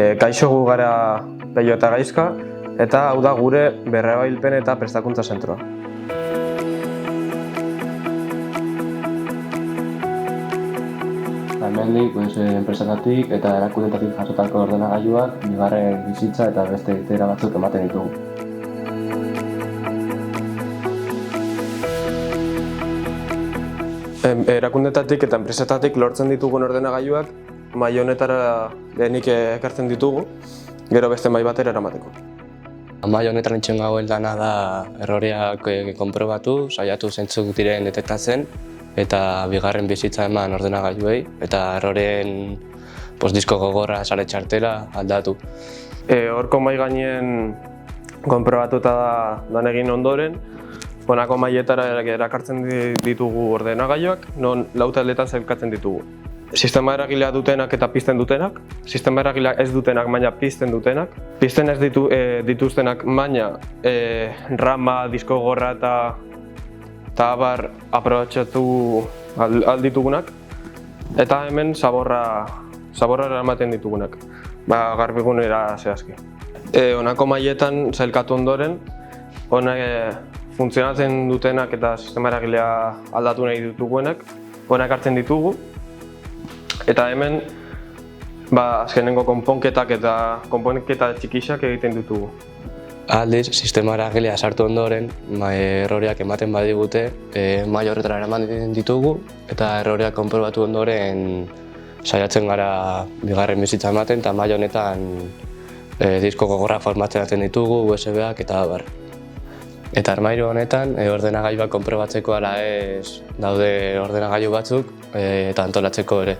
Kaixo gu gara Peio eta Gaizka, eta hau da gure berrerabilpen eta prestakuntza zentroa. Hemendik, enpresatatik eta erakundetatik jasotako ordenagailuak bigarren bizitza eta beste irteera batzuk ematen ditugu. Erakundetatik eta enpresetatik lortzen ditugun ordenagailuak mahai honetara lehenik ekartzen ditugu, gero beste mahai batera eramateko. Mahai honetan itxen gauen lana da erroreak konprobatu, saiatu zeintzuk diren detektatzen eta bigarren bizitza eman ordenagailuei eta erroreen disko gogorra, sare txartela aldatu. Horko mahai gainen konprobatuta dan egin ondoren, honako mailetara erakartzen ditugu ordenagailuak, non lau taldetan sailkatzen ditugu. Sistema eragilea dutenak eta pizten dutenak, sistema eragilea ez dutenak baina pizten dutenak, pizten ez dituztenak baina rama, disko gorra eta abar aprobetxatu alditugunak, eta hemen zaborra eramaten ditugunak, garbigunera zehazki. Honako mailetan sailkatu ondoren, funtzionatzen dutenak eta sistema eragilea aldatu nahi dituguenak, honak hartzen ditugu, eta hemen azkenengo konponketak eta konponketa txikixak egiten ditugu. Aldiz, sistema eragilea sartu ondoren, erroreak ematen badigute, mahai horretara eramaten ditugu eta erroreak konprobatu ondoren saiatzen gara bigarren bizitza ematen eta mahai honetan disko gogorra formatzen ditugu, USB-ak eta abar. Eta armairu honetan ordenagailuak konprobatzeko ala ez daude ordenagailu batzuk eta antolatzeko ere.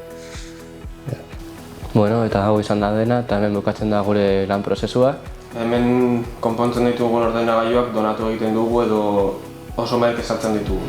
Eta hau izan da dena eta hemen bukatzen da gure lan prozesua. Hemen konpontzen ditugun ordenagailuak donatu egiten dugu edo oso merke sartzen ditugu.